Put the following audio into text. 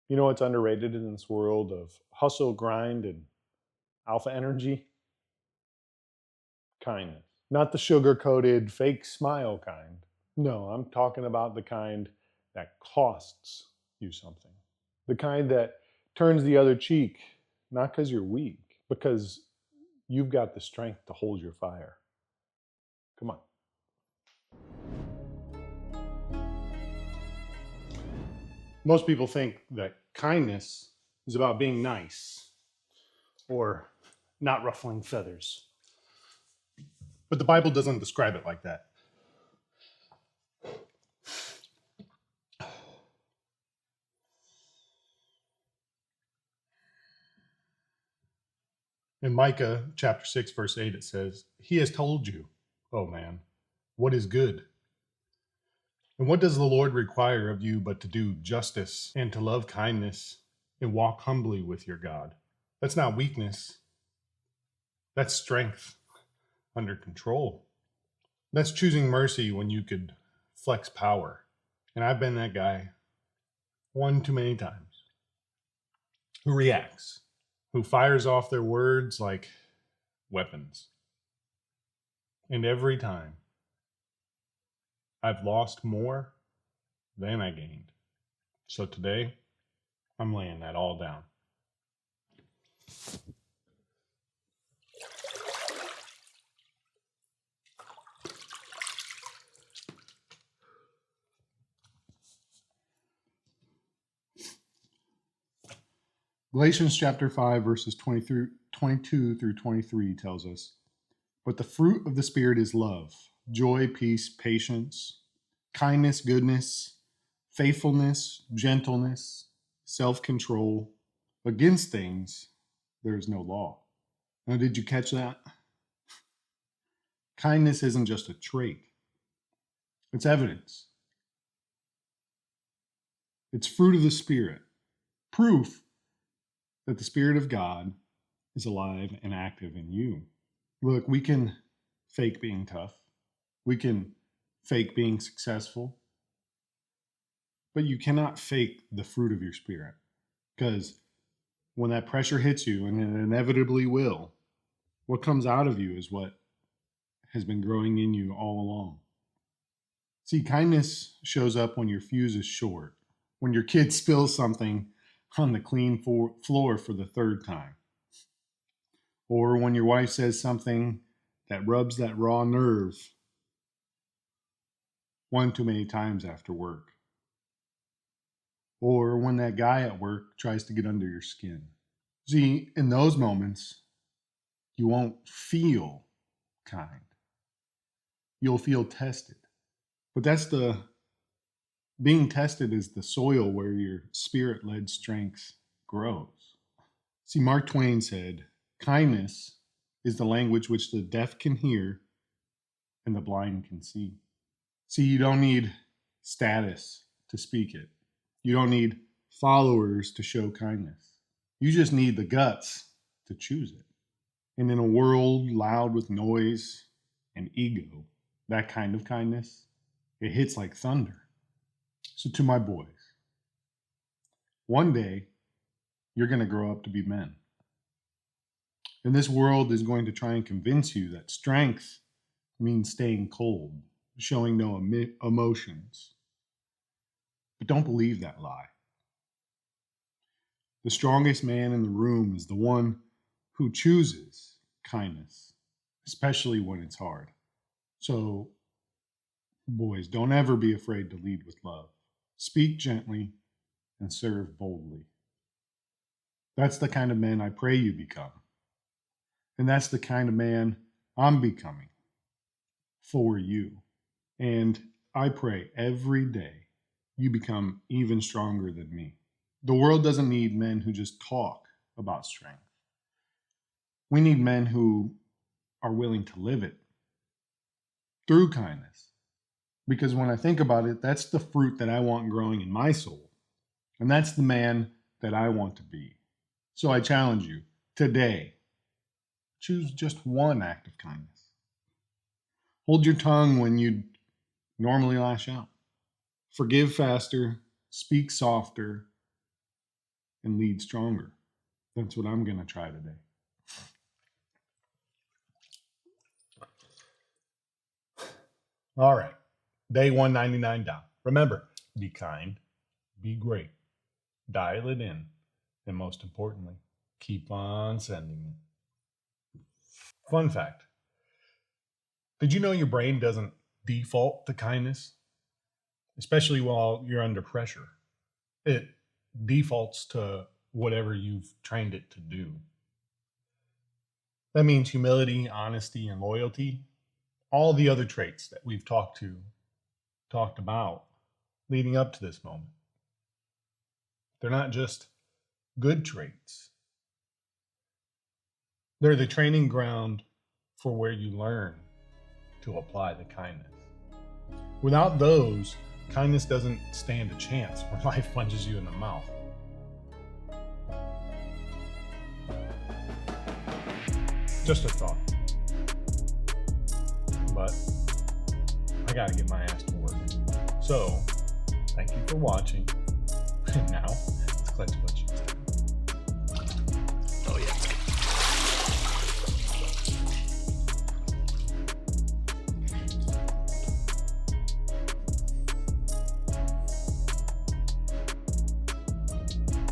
You know what's underrated in this world of hustle, grind, and alpha energy? Kindness. Not the sugar coated fake smile kind. No, I'm talking about the kind that costs you something. The kind that turns the other cheek, not because you're weak, because you've got the strength to hold your fire. Come on. Most people think that kindness is about being nice or not ruffling feathers. But the Bible doesn't describe it like that. In Micah chapter 6, verse 8, it says, "He has told you, O man, what is good. And what does the Lord require of you but to do justice and to love kindness and walk humbly with your God?" That's not weakness. That's strength under control. That's choosing mercy when you could flex power. And I've been that guy one too many times who reacts, who fires off their words like weapons. And every time I've lost more than I gained. So today, I'm laying that all down. Galatians chapter 5, verses 22 through 23 tells us, "But the fruit of the Spirit is love, joy, peace, patience, kindness, goodness, faithfulness, gentleness, self-control. Against things there is no law." Now, did you catch that? Kindness isn't just a trait. It's evidence. It's fruit of the Spirit. Proof that the Spirit of God is alive and active in you. Look, we can fake being tough. We can fake being successful. But you cannot fake the fruit of your Spirit. Because when that pressure hits you, and it inevitably will, what comes out of you is what has been growing in you all along. See, kindness shows up when your fuse is short, when your kid spills something on the clean floor for the third time, or when your wife says something that rubs that raw nerve one too many times after work, or when that guy at work tries to get under your skin. See, in those moments, you won't feel kind. You'll feel tested. But being tested is the soil where your spirit-led strength grows. See, Mark Twain said, "Kindness is the language which the deaf can hear and the blind can see." See, you don't need status to speak it. You don't need followers to show kindness. You just need the guts to choose it. And in a world loud with noise and ego, that kind of kindness, it hits like thunder. So to my boys, one day you're going to grow up to be men. And this world is going to try and convince you that strength means staying cold, showing no emotions. But don't believe that lie. The strongest man in the room is the one who chooses kindness, especially when it's hard. So, boys, don't ever be afraid to lead with love. Speak gently and serve boldly. That's the kind of man I pray you become. And that's the kind of man I'm becoming for you. And I pray every day you become even stronger than me. The world doesn't need men who just talk about strength. We need men who are willing to live it through kindness. Because when I think about it, that's the fruit that I want growing in my soul. And that's the man that I want to be. So I challenge you today, choose just one act of kindness. Hold your tongue when you normally lash out. Forgive faster, speak softer, and lead stronger. That's what I'm going to try today. All right. Day 199 down. Remember, be kind, be great, dial it in, and most importantly, keep on sending it. Fun fact. Did you know your brain doesn't default to kindness? Especially while you're under pressure. It defaults to whatever you've trained it to do. That means humility, honesty, and loyalty. All the other traits that we've talked about leading up to this moment. They're not just good traits. They're the training ground for where you learn to apply the kindness. Without those, kindness doesn't stand a chance when life punches you in the mouth. Just a thought. But I gotta get my ass to work. So, thank you for watching. And now,